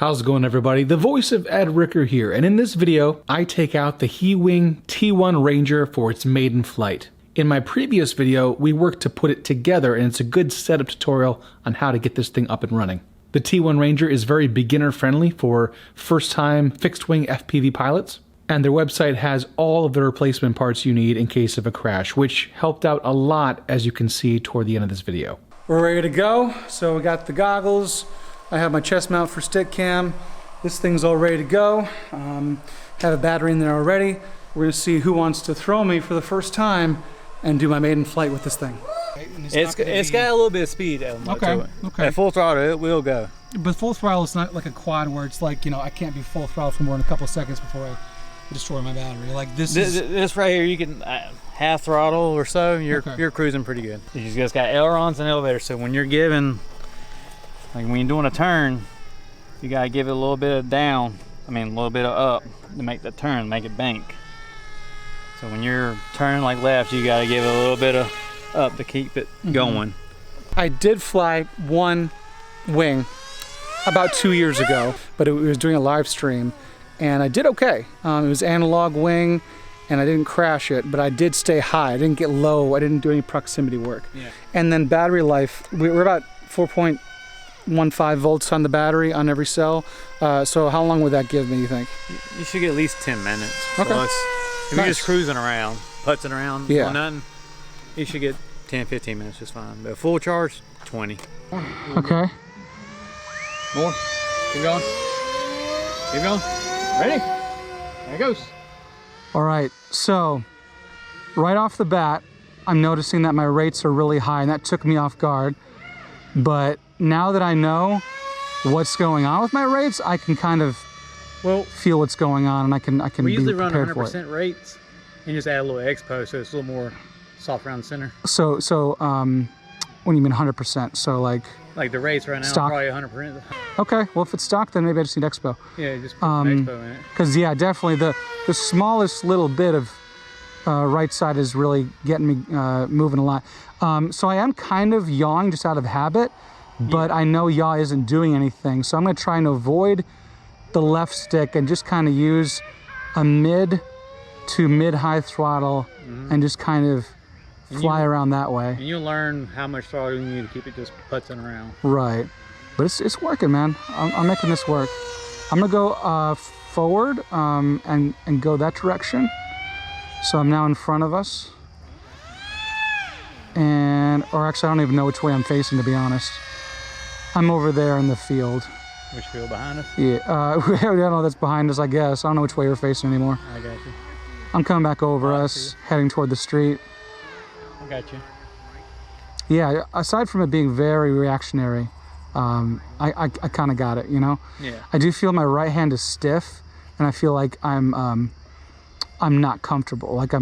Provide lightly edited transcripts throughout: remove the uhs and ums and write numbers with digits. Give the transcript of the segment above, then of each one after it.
How's it going, everybody? The voice of Ed Ricker here, and in this video, I take out the HEE T-1 Ranger for its maiden flight. In my previous video, we worked to put it together, and it's a good setup tutorial on how to get this thing up and running. The T-1 Ranger is very beginner-friendly for first-time fixed-wing FPV pilots, and their website has all of the replacement parts you need in case of a crash, which helped out a lot, as you can see toward the end of this video. We're ready to go, so we got the goggles. I have my chest mount for stick cam. This thing's all ready to go. Have a battery in there already. We're gonna see who wants to throw me for the first time and do my maiden flight with this thing. It's got a little bit of speed element to it. Okay. At full throttle, it will go. But full throttle is not like a quad where it's like, you know, I can't be full throttle for more than a couple of seconds before I destroy my battery. Like this right here, you can half throttle or so, you're cruising pretty good. You just got ailerons and elevators, so when you're giving, like when you're doing a turn, you gotta give it a little bit of down, a little bit of up to make the turn, make it bank. So when you're turning like left, you gotta give it a little bit of up to keep it going. I did fly one wing about 2 years ago, but it was doing a live stream, and I did okay. It was analog wing, and I didn't crash it, but I did stay high. I didn't get low. I didn't do any proximity work. Yeah. And then battery life, we're about 4.15 volts on the battery on every cell. So how long would that give me, you think? You should get at least 10 minutes. Okay. Plus, if you're just cruising around, putzing around, on nothing, you should get 10-15 minutes just fine. But full charge, 20. Okay. More. Keep going. Keep going. Ready? There it goes. All right, so right off the bat, I'm noticing that my rates are really high, and that took me off guard. But now that I know what's going on with my rates, I can kind of feel what's going on, and I can we be usually run prepared for it. 100% rates and just add a little expo, so it's a little more soft around the center. So when you mean 100%, so like the rates right now stock? are probably 100%. Okay, well if it's stock, then maybe I just need expo. Yeah, just put some expo in it. Because yeah, definitely the smallest little bit of right side is really getting me moving a lot. So I am kind of yawing just out of habit, but I know yaw isn't doing anything. So I'm gonna try and avoid the left stick and just kind of use a mid to mid-high throttle and just kind of fly around that way. And you'll learn how much throttle you need to keep it just putzing around. Right, but it's working, man. I'm making this work. I'm gonna go forward and go that direction. So I'm now in front of us. Or actually I don't even know which way I'm facing, to be honest. I'm over there in the field. Which field, behind us? Yeah, I don't know, that's behind us, I guess. I don't know which way we're facing anymore. I got you. I'm coming back over us, heading toward the street. I got you. Yeah, aside from it being very reactionary, I kind of got it, you know? Yeah. I do feel my right hand is stiff, and I feel like I'm not comfortable. Like I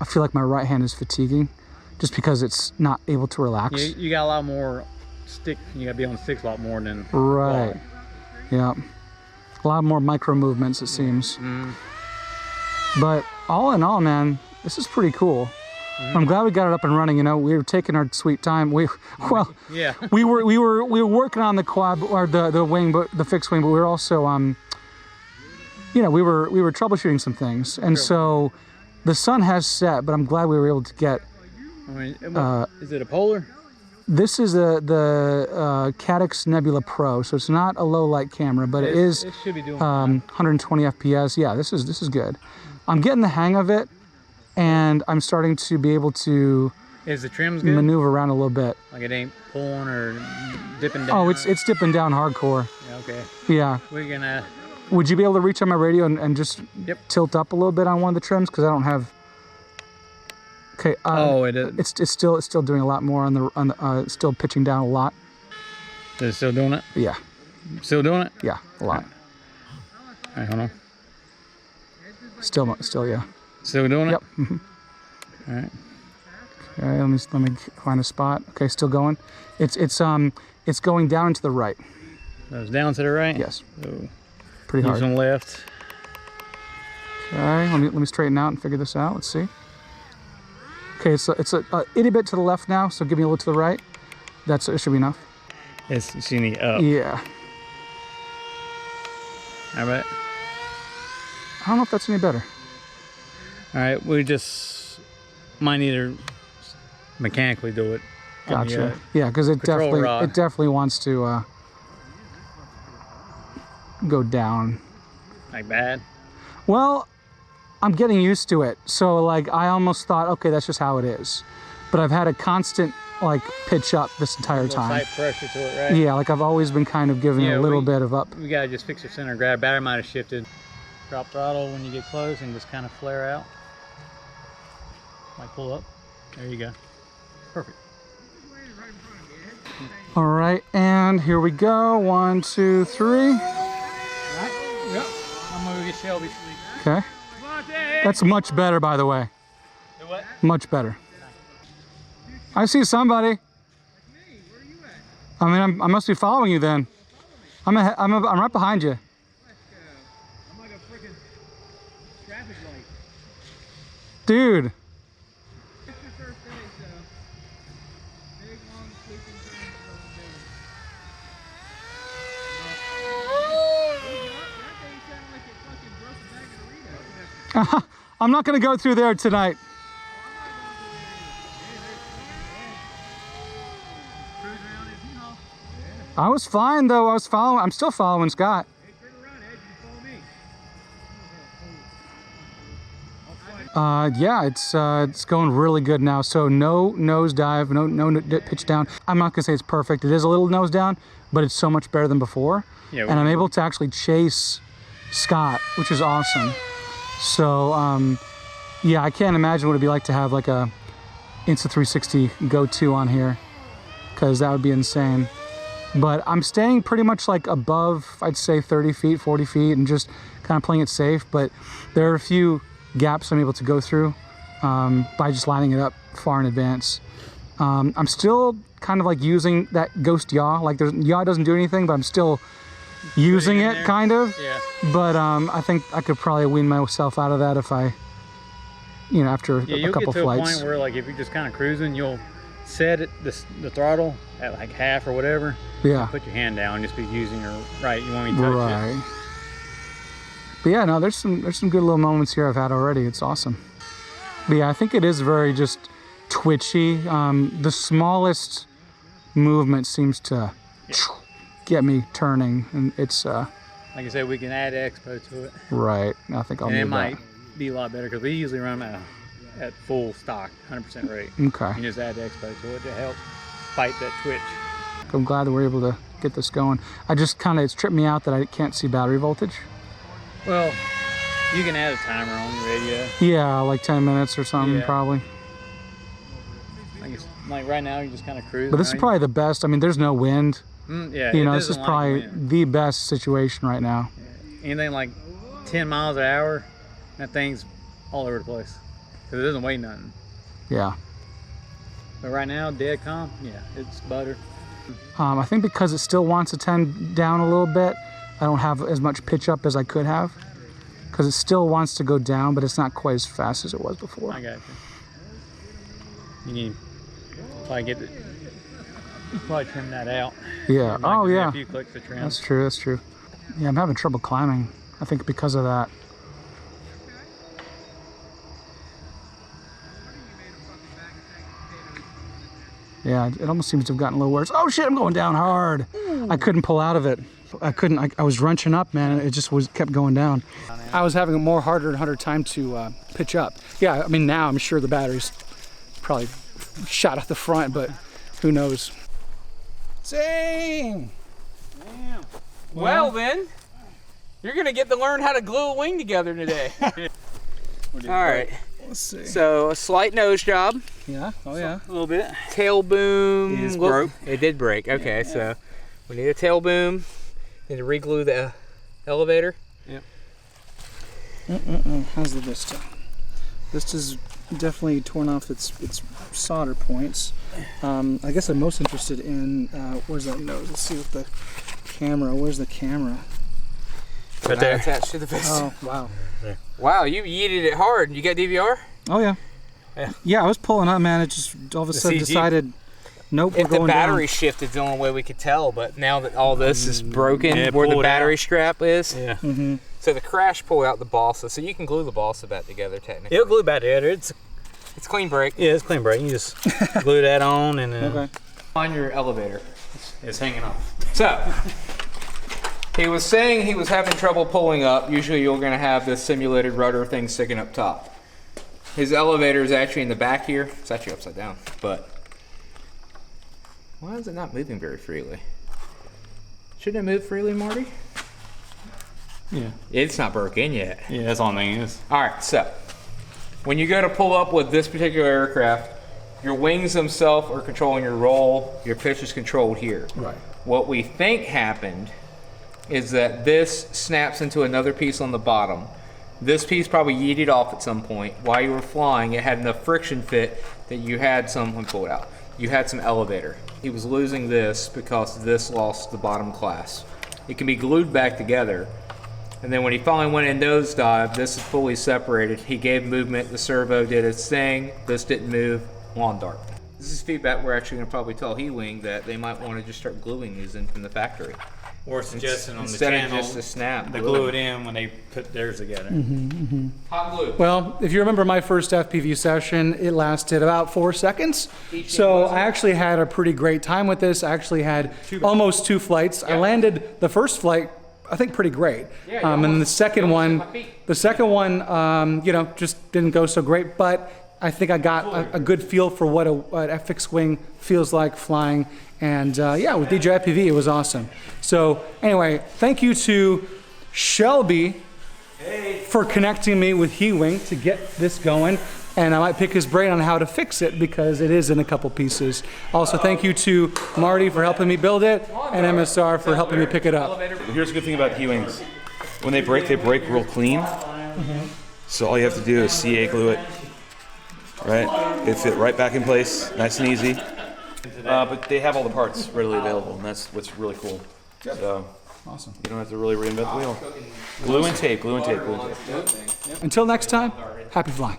feel like my right hand is fatiguing, just because it's not able to relax. Yeah, you got a lot more stick. You got to be on the sticks a lot more than right. ball. Yeah, a lot more micro movements, it seems. But all in all, man, this is pretty cool. I'm glad we got it up and running. You know, we were taking our sweet time. We were working on the quad or the wing, but the fixed wing. But we were also you know, we were troubleshooting some things, and so the sun has set. But I'm glad we were able to get. Is it a polar? This is the Cadix Nebula Pro, so it's not a low light camera, but it should be doing 120 FPS. Yeah, this is good. I'm getting the hang of it, and I'm starting to be able to maneuver around a little bit. Like it ain't pulling or dipping down? Oh, it's dipping down hardcore. Yeah, okay. Yeah. We're gonna... Would you be able to reach on my radio and just tilt up a little bit on one of the trims? Because I don't have... Okay. It is. It's still doing a lot more on the still pitching down a lot. Is it still doing it? Yeah. Still doing it? Yeah, a lot. All right, hold on. Still, yeah. Still doing it? Yep. All right. Okay, let me find a spot. Okay, still going. It's going down to the right. So it's down to the right? Yes. So pretty hard. Use on left. Okay, let me straighten out and figure this out. Let's see. Okay, it's a itty bit to the left now, so give me a little to the right. It should be enough. It's you need up. Yeah. All right. I don't know if that's any better. All right, we just might need to mechanically do it. Gotcha. Yeah, because it definitely wants to go down. Like bad? Well, I'm getting used to it. So like I almost thought, okay, that's just how it is. But I've had a constant like pitch up this entire time. Tight pressure to it, right? Yeah, like I've always been kind of giving a little bit of up. We gotta just fix your center of gravity. Battery might have shifted. Drop throttle when you get close and just kind of flare out. Might pull up. There you go. Perfect. All right, and here we go. 1, 2, 3. All right. Yep. I'm gonna get Shelby. Okay. That's much better, by the way. Do what? Much better. I see somebody. I mean, I must be following you then. I'm right behind you. I'm like a freaking traffic light. Dude. It's your first day, so big long sleeping thing is over there. I'm not gonna go through there tonight. I was fine though. I'm still following Scott. Hey, turn around, Ed. You follow me. Yeah, it's going really good now. So no nosedive, no pitch down. I'm not gonna say it's perfect. It is a little nose down, but it's so much better than before. Yeah, and I'm able to actually chase Scott, which is awesome. So yeah, I can't imagine what it'd be like to have like a Insta360 Go 2 on here, because that would be insane. But I'm staying pretty much like above, I'd say 30 feet, 40 feet, and just kind of playing it safe. But there are a few gaps I'm able to go through by just lining it up far in advance. I'm still kind of like using that ghost yaw. Like yaw doesn't do anything, but I'm still using it kind of. Yeah. But I think I could probably wean myself out of that if I, you know, after a couple flights. You'll get to a point where like if you're just kind of cruising, you'll set it, the throttle at like half or whatever. Yeah. Put your hand down and just be using your right. You want me to touch it. But yeah, no, there's some good little moments here I've had already. It's awesome. But yeah, I think it is very just twitchy. The smallest movement seems to get me turning, and it's like I said, we can add expo to it. Right. I think I'll need that. And it might be a lot better because we usually run at full stock, 100% rate. Okay. You just add the expo to it to help fight that twitch. I'm glad that we're able to get this going. It's tripped me out that I can't see battery voltage. Well, you can add a timer on the radio. Yeah, like 10 minutes or something, probably. Like right now, you're just kind of cruising. But this is probably the best. I mean, there's no wind. Yeah, you know, this is probably the best situation right now. Yeah. Anything like 10 miles an hour, that thing's all over the place. Because it doesn't weigh nothing. Yeah. But right now, dead calm, yeah, it's butter. I think because it still wants to tend down a little bit, I don't have as much pitch up as I could have. Because it still wants to go down, but it's not quite as fast as it was before. I got you. You need to probably probably trim that out. Yeah. Oh, yeah. A few clicks to trim. That's true. That's true. Yeah, I'm having trouble climbing. I think because of that. Yeah, it almost seems to have gotten a little worse. Oh shit, I'm going down hard. Ooh. I couldn't pull out of it. I was wrenching up, man. It just kept going down. I was having a harder time to pitch up. Yeah, I mean, now I'm sure the battery's probably shot out the front, but who knows. Same. Damn. Well then, you're gonna get to learn how to glue a wing together today. All right. Let's see. So a slight nose job. Yeah. Oh yeah. A little bit. Tail boom. It broke. It did break. Okay, yeah. So we need a tail boom. Need to re-glue the elevator. Yep. How's the Vista? Vista's definitely torn off its solder points. I guess I'm most interested in where's that nose? Let's see what the camera. Where's the camera? Right there. Attached to the Vista. Oh wow. Wow, you yeeted it hard. You got DVR? Oh yeah. Yeah. Yeah, I was pulling up, man. It just all of a sudden CG. decided Nope. If we're the going battery down. shifted, the only way we could tell. But now that all this is broken, Yeah, where the pull it battery out. strap is, Yeah. so the crash pulled out the balsa. So you can glue the balsa back together technically. It'll glue back together. It's clean break. yeah, it's clean break. You just glue that on and then Okay. On your elevator. it's hanging off. So, he was saying he was having trouble pulling up. Usually you're gonna have this simulated rudder thing sticking up top. His elevator is actually in the back here. It's actually upside down, but why is it not moving very freely? Shouldn't it move freely, Marty? Yeah. It's not broken yet. Yeah, that's all I'm thinking is. All right, so when you go to pull up with this particular aircraft, your wings themselves are controlling your roll, your pitch is controlled here. Right. What we think happened is that this snaps into another piece on the bottom. This piece probably yeeted off at some point. While you were flying, it had enough friction fit that you had some, let me pull it out, you had some elevator. He was losing this because this lost the bottom class. It can be glued back together. And then when he finally went in nosedive, this is fully separated. He gave movement, the servo did its thing, this didn't move, lawn dart. This is feedback we're actually gonna probably tell HEE that they might wanna just start gluing these in from the factory. Or suggesting on the Instead of channel, just a snap. they glue it in when they put theirs together. Hot glue. Well, if you remember my first FPV session, it lasted about 4 seconds. So I actually had a pretty great time with this. I actually had almost 2 flights. I landed the first flight, I think, pretty great. And the second one, you know, just didn't go so great. But I think I got a good feel for what a fixed wing feels like flying. And yeah, with DJI FPV, it was awesome. So anyway, thank you to Shelby for connecting me with HEE to get this going. And I might pick his brain on how to fix it because it is in a couple pieces. Also, thank you to Marty for helping me build it and MSR for helping me pick it up. Here's a good thing about HEE wings. When they break real clean. So all you have to do is CA glue it. Right? They fit right back in place, nice and easy. But they have all the parts readily available, and that's what's really cool. So Awesome. you don't have to really reinvent the wheel. Glue and tape, glue and tape, glue and tape. Until next time, happy flying.